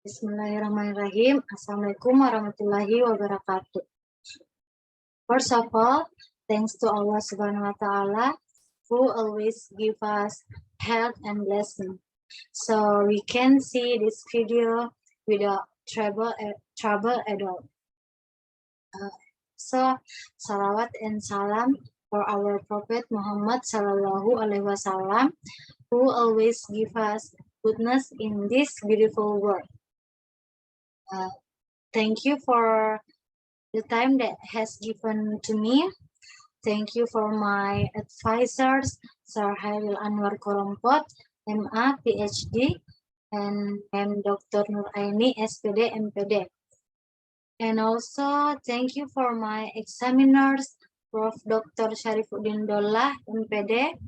Bismillahirrahmanirrahim. Assalamualaikum warahmatullahi wabarakatuh. First of all, thanks to Allah Subhanahu wa Ta'ala who always give us health and blessing. So we can see this video without trouble at all. So salawat and salam for our Prophet Muhammad Sallallahu Alaihi Wasallam who always give us goodness in this beautiful world. Thank you for the time that has given to me. Thank you for my advisors, Sir Hairil Anwar Korompot, MA, PhD, and Dr. Nuraini, SPD, MPD. And also thank you for my examiners, Prof. Dr. Syarifuddin Dollah, MPD,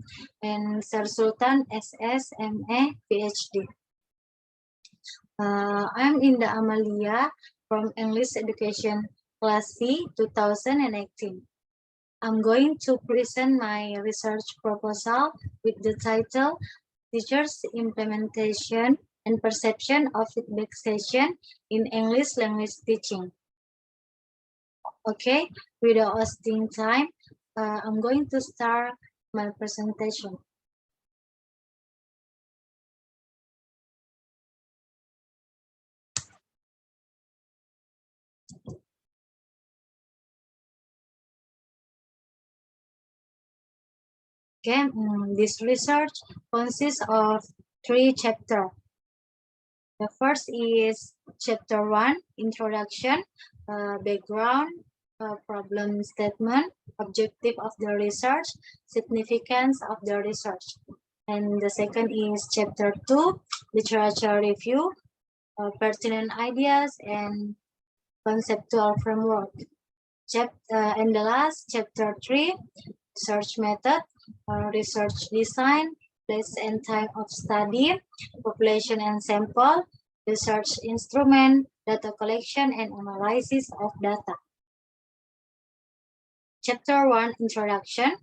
and Sir Sultan, SS, MA, PhD. I'm Indah Amalia from English Education Class C 2018. I'm going to present my research proposal with the title Teachers' Implementation and Perception of Feedback Session in English Language Teaching. Okay, without wasting time, I'm going to start my presentation. Okay, this research consists of 3 chapters. The first is chapter 1, Introduction, background, problem statement, objective of the research, significance of the research. And the second is chapter 2, literature review, pertinent ideas, and conceptual framework. And the last, chapter 3, research method, research design, place and time of study, population and sample, research instrument, data collection and analysis of data. Chapter 1, Introduction.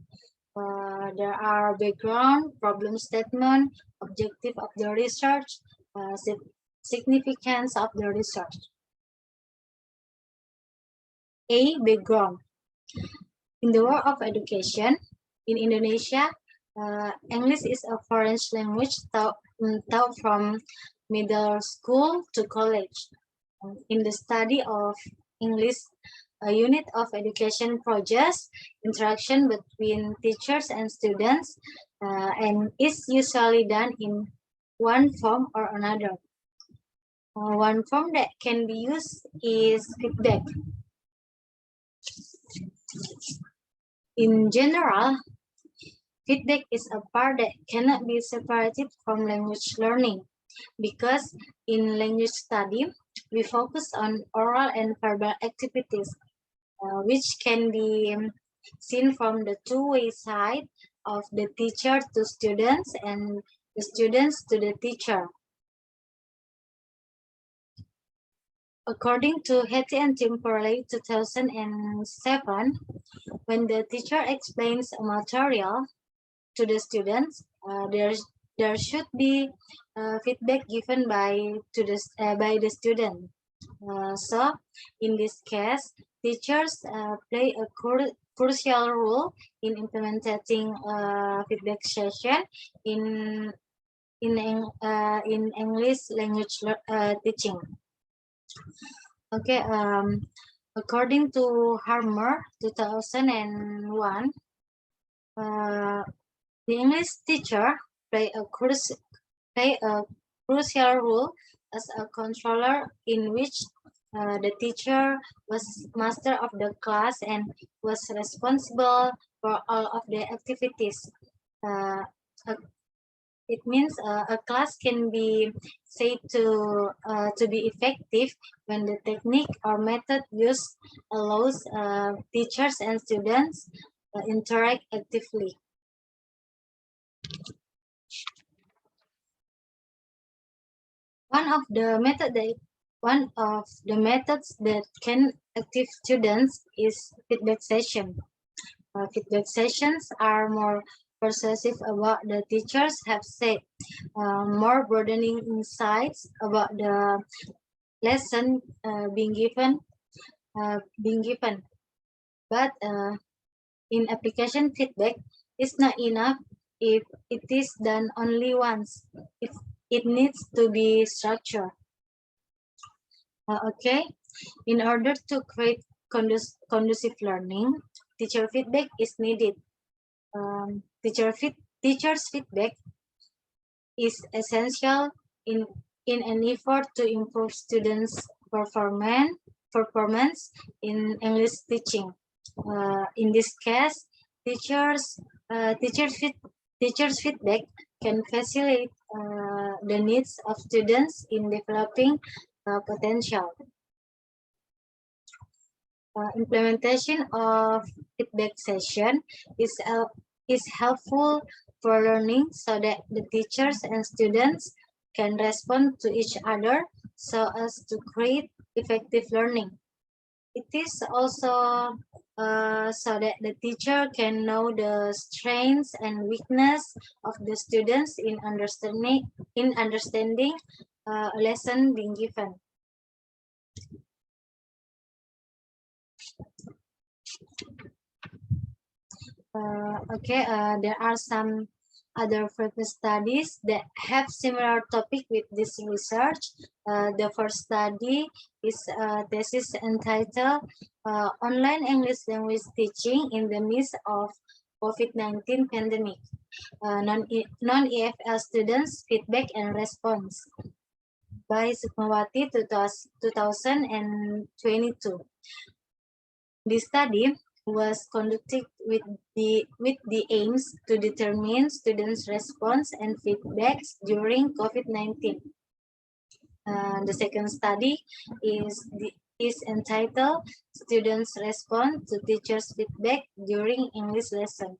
There are background, problem statement, objective of the research, significance of the research. A, background. In the world of education, in Indonesia, English is a foreign language taught from middle school to college. In the study of English, a unit of education projects interaction between teachers and students and is usually done in one form or another. One form that can be used is feedback. In general, feedback is a part that cannot be separated from language learning because in language study, we focus on oral and verbal activities, which can be seen from the two-way side of the teacher to students and the students to the teacher. According to Hattie and Timperley 2007, when the teacher explains a material to the students, there should be feedback given by the student. So in this case, teachers play a crucial role in implementing feedback session in English language teaching. Okay, according to Harmer 2001, the English teacher play a crucial role as a controller in which the teacher was master of the class and was responsible for all of the activities. It means a class can be said to be effective when the technique or method used allows teachers and students interact actively. One of the methods that can active students is feedback session. Feedback sessions are more persuasive about the teachers have said, more broadening insights about the lesson being given. But in application feedback, it's not enough if it is done only once. It needs to be structured. Okay, in order to create conducive learning, teacher feedback is needed. Teacher's feedback is essential in an effort to improve students' performance in English teaching. In this case, teachers feedback can facilitate the needs of students in developing potential. Implementation of feedback session is helpful for learning so that the teachers and students can respond to each other so as to create effective learning. It is also so that the teacher can know the strengths and weakness of the students in understanding a lesson being given. There are some other further studies that have similar topic with this research. The first study is a thesis entitled Online English Language Teaching in the Midst of COVID-19 Pandemic, Non-EFL Students Feedback and Response by Sukmawati 2022. This study was conducted with the aims to determine students' response and feedbacks during COVID-19. The second study is entitled Students Respond to Teachers' Feedback During English Lesson.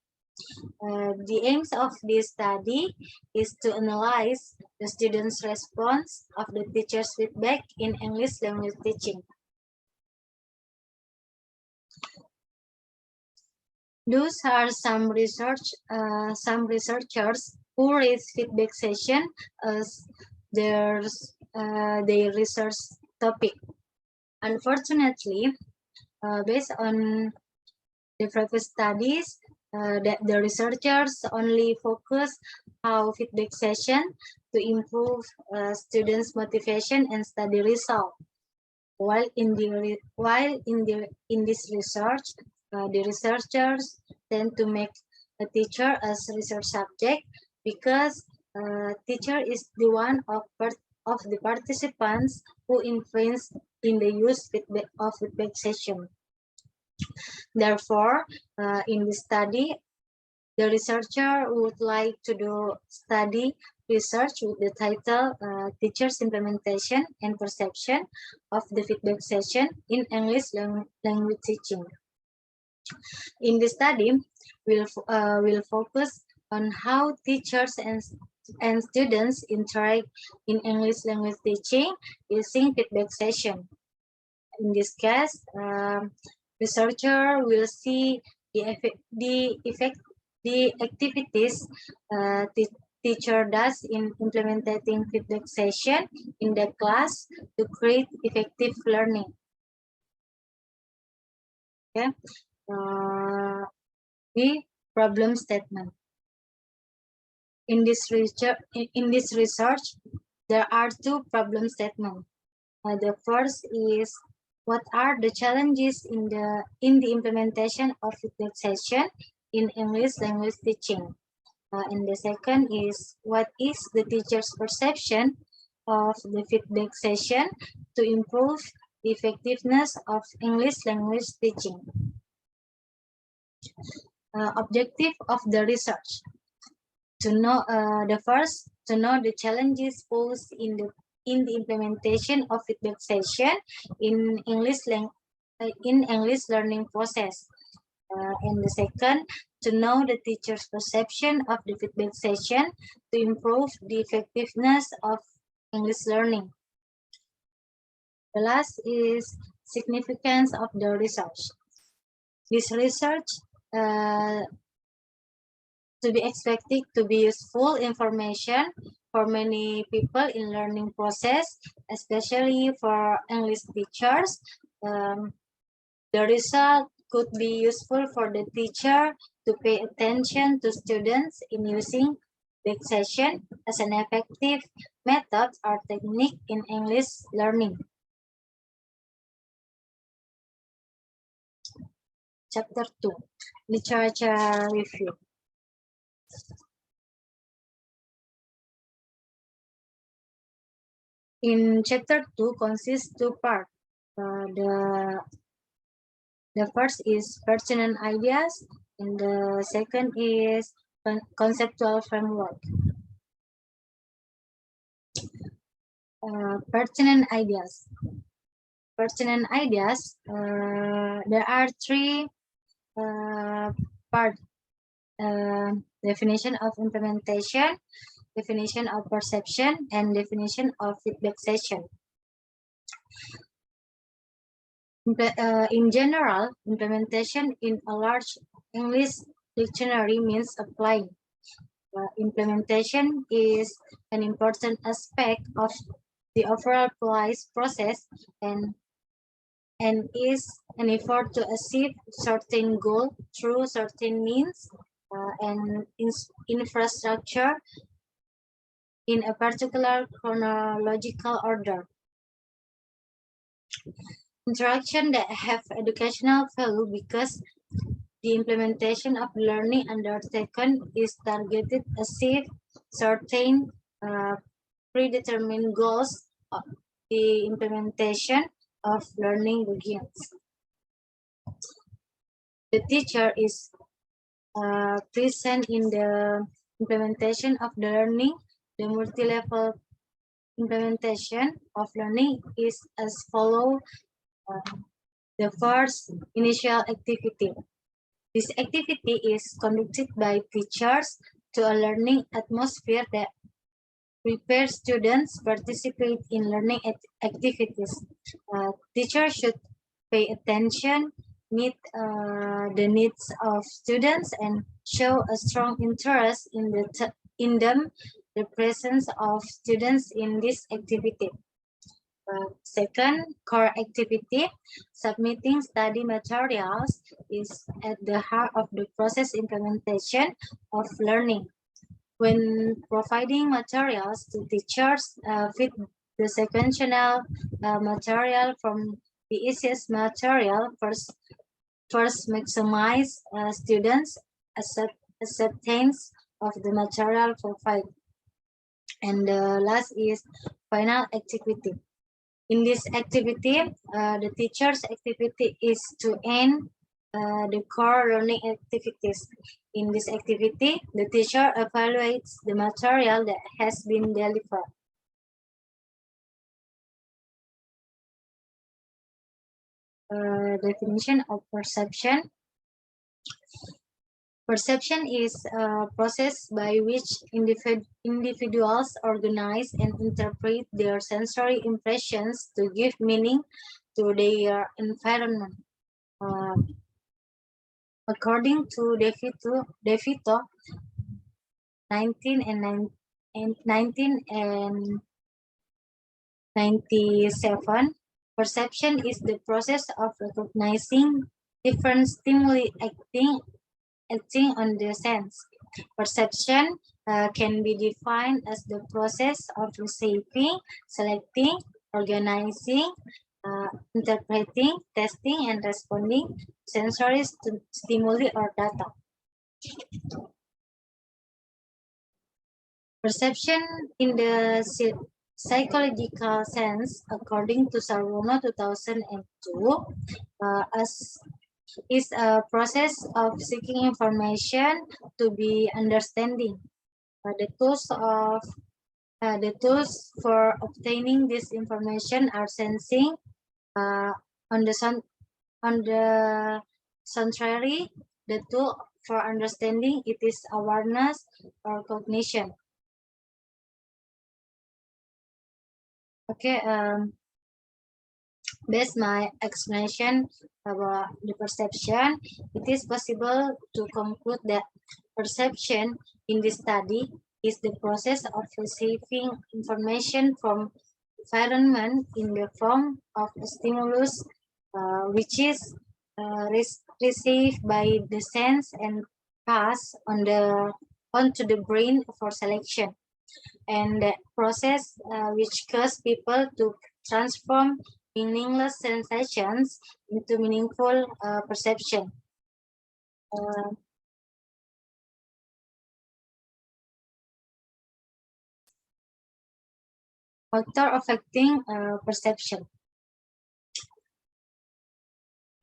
The aims of this study is to analyze the students' response of the teacher's feedback in English language teaching. Those are some researchers who raise feedback session as their research topic. Unfortunately, based on the previous studies, that the researchers only focus how feedback session to improve students' motivation and study result. While in this research, the researchers tend to make a teacher as research subject because teacher is the one of the participants who influence in the use of feedback session. Therefore, in this study, the researcher would like to do study research with the title Teachers' Implementation and Perception of the Feedback Session in English Language Teaching. In the study, we'll focus on how teachers and students interact in English language teaching using feedback session. In this case, researcher will see the activities teacher does in implementing feedback session in the class to create effective learning. Okay. The problem statement. In this research, there are two problem statements. The first is what are the challenges in the implementation of feedback session in English language teaching? And the second is what is the teacher's perception of the feedback session to improve the effectiveness of English language teaching? Objective of the research: to know to know the challenges posed in the implementation of feedback session in English learning process. And the second, to know the teacher's perception of the feedback session to improve the effectiveness of English learning. The last is significance of the research. This research to be expected to be useful information for many people in learning process, especially for English teachers. The result could be useful for the teacher to pay attention to students in using vexation as an effective method or technique in English learning. Chapter 2, Literature Review. In chapter 2 consists two parts. The first is pertinent ideas, and the second is conceptual framework. Pertinent ideas. Pertinent ideas. There are three parts: definition of implementation, definition of perception, and definition of feedback session. In general, implementation in a large English dictionary means applying. Implementation is an important aspect of the overall process and is an effort to achieve certain goal through certain means and infrastructure in a particular chronological order. Interaction that have educational value because the implementation of learning undertaken is targeted to achieve certain predetermined goals. The implementation of learning begins. The teacher is present in the implementation of the learning. The multi-level implementation of learning is as follows. The first, initial activity. This activity is conducted by teachers to a learning atmosphere that prepares students participate in learning activities. Teachers should pay attention, meet the needs of students, and show a strong interest in them, the presence of students in this activity. Second, core activity, submitting study materials is at the heart of the process implementation of learning. When providing materials to teachers, fit the sequential material from the easiest material first maximize students' acceptance of the material provided. And the last is final activity. In this activity, the teacher's activity is to end the core learning activities. In this activity, the teacher evaluates the material that has been delivered. Definition of perception. Perception is a process by which individuals organize and interpret their sensory impressions to give meaning to their environment. According to DeVito, 1997, perception is the process of recognizing different stimuli acting on the sense. Perception can be defined as the process of receiving, selecting, organizing, interpreting, testing, and responding to sensory stimuli or data. Perception in the psychological sense, according to Sarwono 2002, is a process of seeking information to be understanding. The tools for obtaining this information are sensing. On the contrary, the tool for understanding it is awareness or cognition. Okay, based my explanation about the perception, it is possible to conclude that perception in this study is the process of receiving information from environment in the form of a stimulus, which is received by the sense and pass onto the brain for selection, and the process which causes people to transform meaningless sensations into meaningful perception. Uh, Factor affecting perception.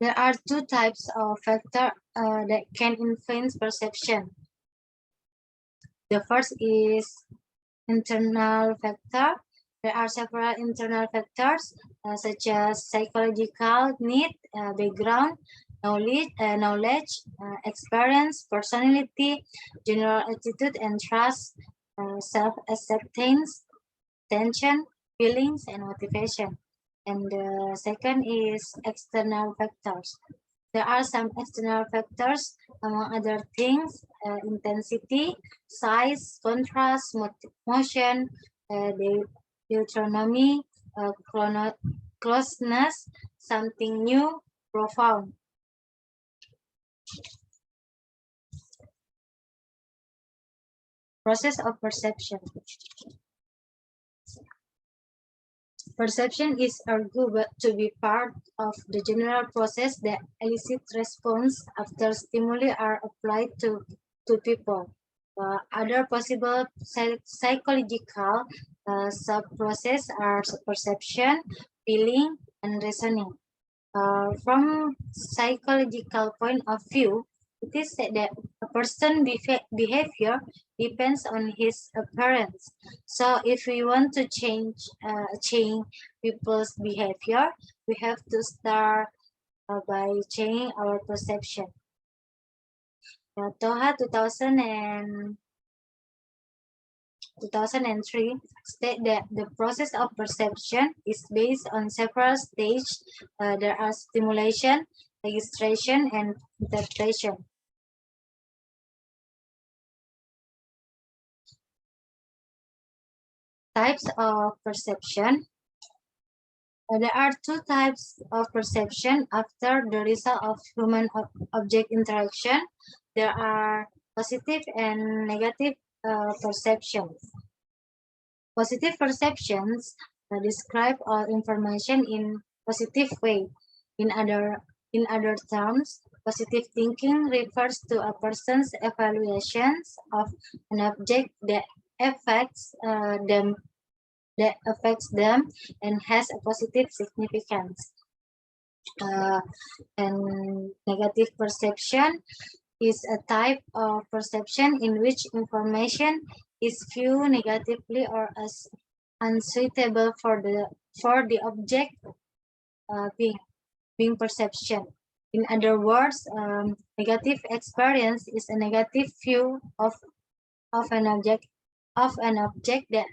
There are two types of factor that can influence perception. The first is internal factor. There are several internal factors such as psychological need, background, knowledge, experience, personality, general attitude and trust, self-acceptance, tension, feelings, and motivation. And the second is external factors. There are some external factors, among other things, intensity, size, contrast, motion, deuteronomy, closeness, something new, profound. Process of perception. Perception is argued to be part of the general process that elicits response after stimuli are applied to people. Other possible psychological sub-process are perception, feeling, and reasoning. From psychological point of view, it is said that a person's behavior depends on his appearance. So if we want to change people's behavior, we have to start by changing our perception. Toha 2003 state that the process of perception is based on several stages. There are stimulation, registration, and interpretation. Types of perception. There are two types of perception after the result of human-object interaction. There are positive and negative perceptions. Positive perceptions describe all information in positive way. In other terms, positive thinking refers to a person's evaluations of an object that affects them and has a positive significance. And negative perception is a type of perception in which information is viewed negatively or as unsuitable for the object being perception. In other words, negative experience is a negative view of an object that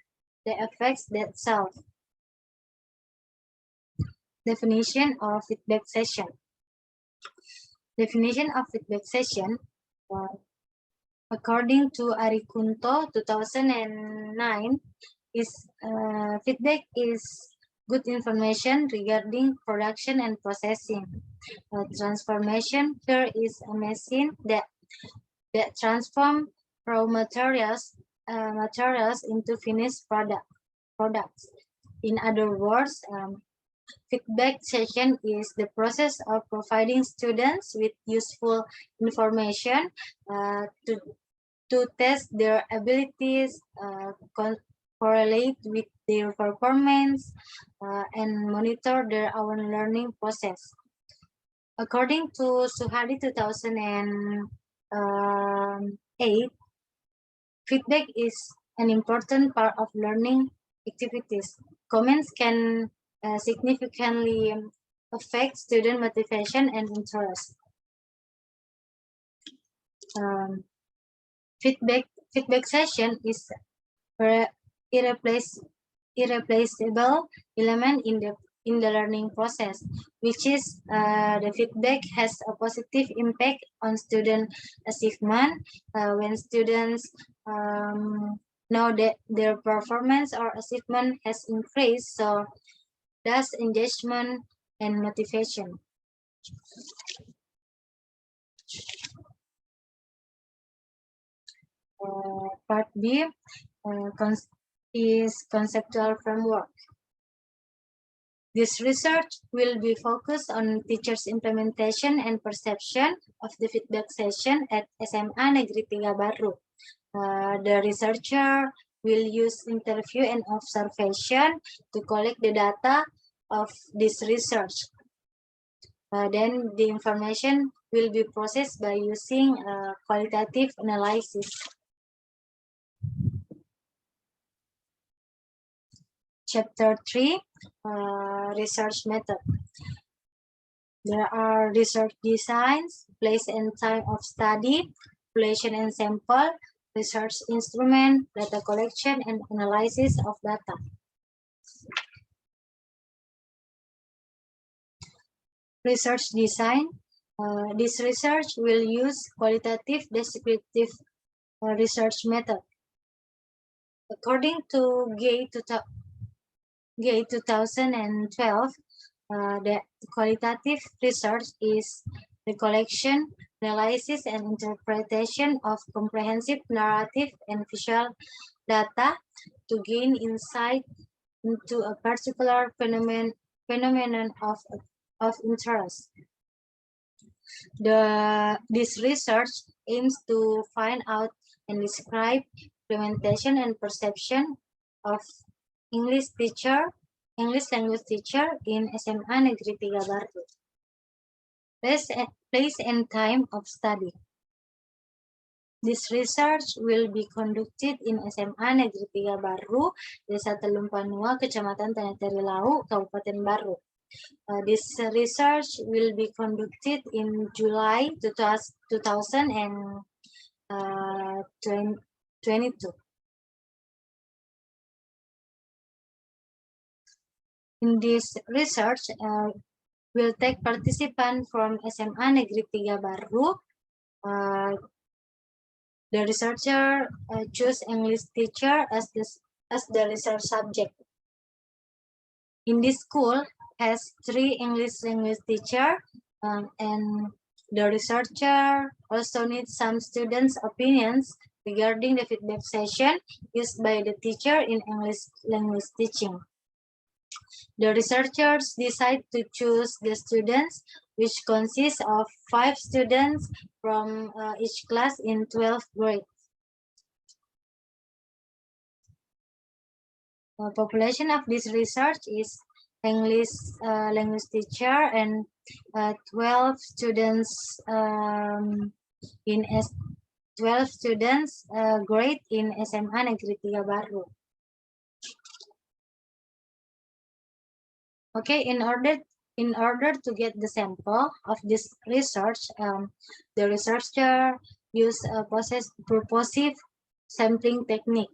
affects that self. Definition of feedback session. Definition of feedback session, according to Arikunto 2009, is feedback is good information regarding production and processing. Transformation here is a machine that transforms raw materials into finished products. In other words, feedback session is the process of providing students with useful information to test their abilities, correlate with their performance, and monitor their own learning process. According to Suhadi 2008, feedback is an important part of learning activities. Comments can significantly affect student motivation and interest. Feedback session is irreplaceable element in the learning process, which is the feedback has a positive impact on student achievement when students know that their performance or achievement has increased, so does engagement and motivation. Part B is conceptual framework. This research will be focused on teachers' implementation and perception of the feedback session at SMA Negeri 3 Baru. The researcher will use interview and observation to collect the data of this research. Then the information will be processed by using qualitative analysis. Chapter 3, research method. There are research designs, place and time of study, population and sample, research instrument, data collection, and analysis of data. Research design. This research will use qualitative descriptive research method. According to Gay 2012, the qualitative research is the collection, analysis, and interpretation of comprehensive narrative and visual data to gain insight into a particular phenomenon of interest. This research aims to find out and describe implementation and perception of English language teacher in SMA Negeri 3 Baru. Place and time of study. This research will be conducted in SMA Negeri 3 Baru, Desa Telung Panua, Kecamatan Tanah Lau, Kabupaten Baru. This research will be conducted in July 2022. In this research, will take participants from SMA Negeri 3 Baru. The researcher choose English teacher as the research subject. In this school has 3 English language teacher, and the researcher also needs some students' opinions regarding the feedback session used by the teacher in English language teaching. The researchers decide to choose the students, which consists of 5 students from each class in 12th grade. Population of this research is English language teacher and 12 students in 12 students grade in SMA Negeri 3 Baru. Okay, in order to get the sample of this research, the researcher use a purposive sampling technique,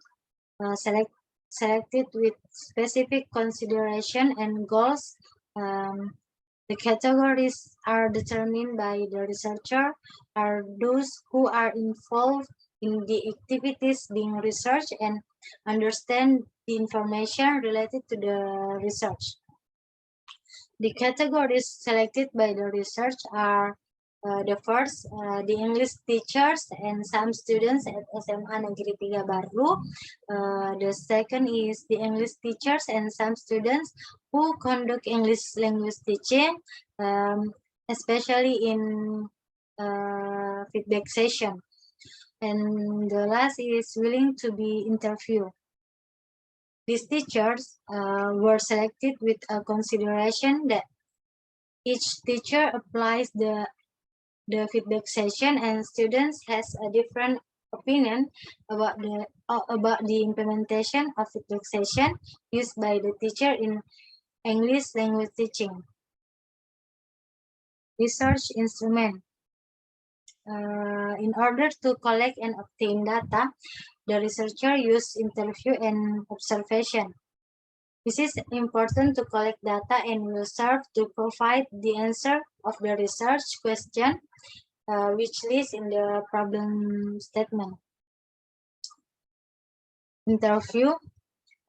selected with specific consideration and goals. The categories are determined by the researcher are those who are involved in the activities being researched and understand the information related to the research. The categories selected by the research are the first, the English teachers and some students at SMA Negeri 3 Baru. The second is the English teachers and some students who conduct English language teaching, especially in feedback session. And the last is willing to be interviewed. These teachers were selected with a consideration that each teacher applies the feedback session and students has a different opinion about the implementation of feedback session used by the teacher in English language teaching. Research instrument. In order to collect and obtain data, the researcher used interview and observation. This is important to collect data and will serve to provide the answer of the research question, which lies in the problem statement. interview.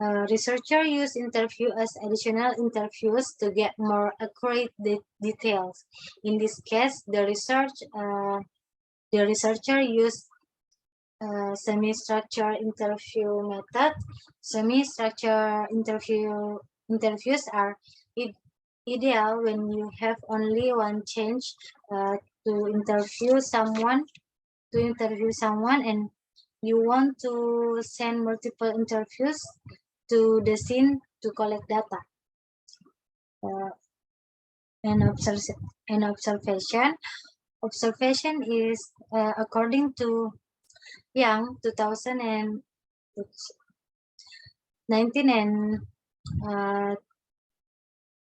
Researchers use interview as additional interviews to get more accurate details. In this case, the researcher used semi-structured interview method. Semi-structured interviews are ideal when you have only one chance to interview someone and you want to send multiple interviews to the scene to collect data. An observation. Observation is according to Young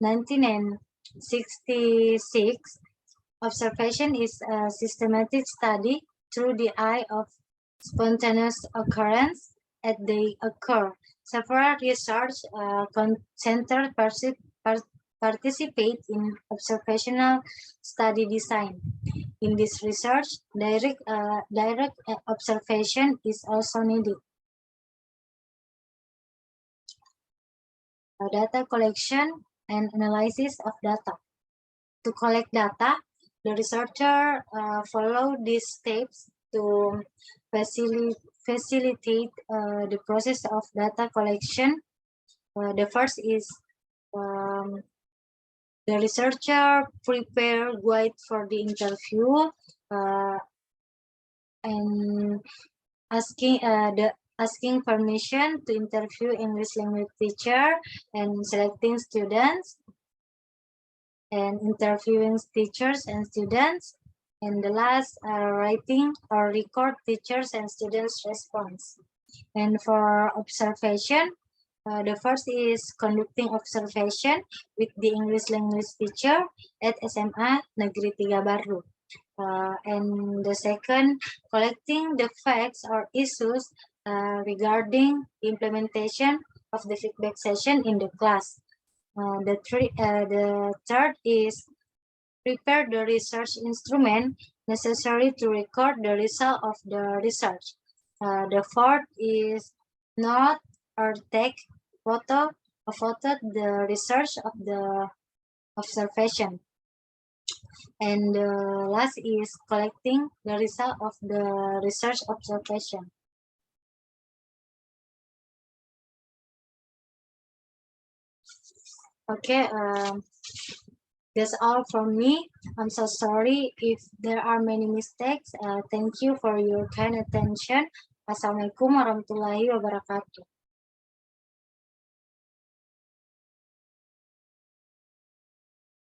1966. Observation is a systematic study through the eye of spontaneous occurrence as they occur. Several research centers participate in observational study design. In this research, direct observation is also needed. Data collection and analysis of data. To collect data, the researcher follow these steps to facilitate the process of data collection. The first is the researcher prepare guide for the interview and asking permission to interview English language teacher and selecting students and interviewing teachers and students, and the last writing or record teachers and students response. And for observation, the first is conducting observation with the English language teacher at SMA Negeri 3 Baru. And the second, collecting the facts or issues regarding the implementation of the feedback session in the class. The third is prepare the research instrument necessary to record the result of the research. The fourth is note or take photo the research of the observation. And the last is collecting the result of the research observation. Okay, that's all from me. I'm so sorry if there are many mistakes. Thank you for your kind attention. Assalamualaikum warahmatullahi wabarakatuh.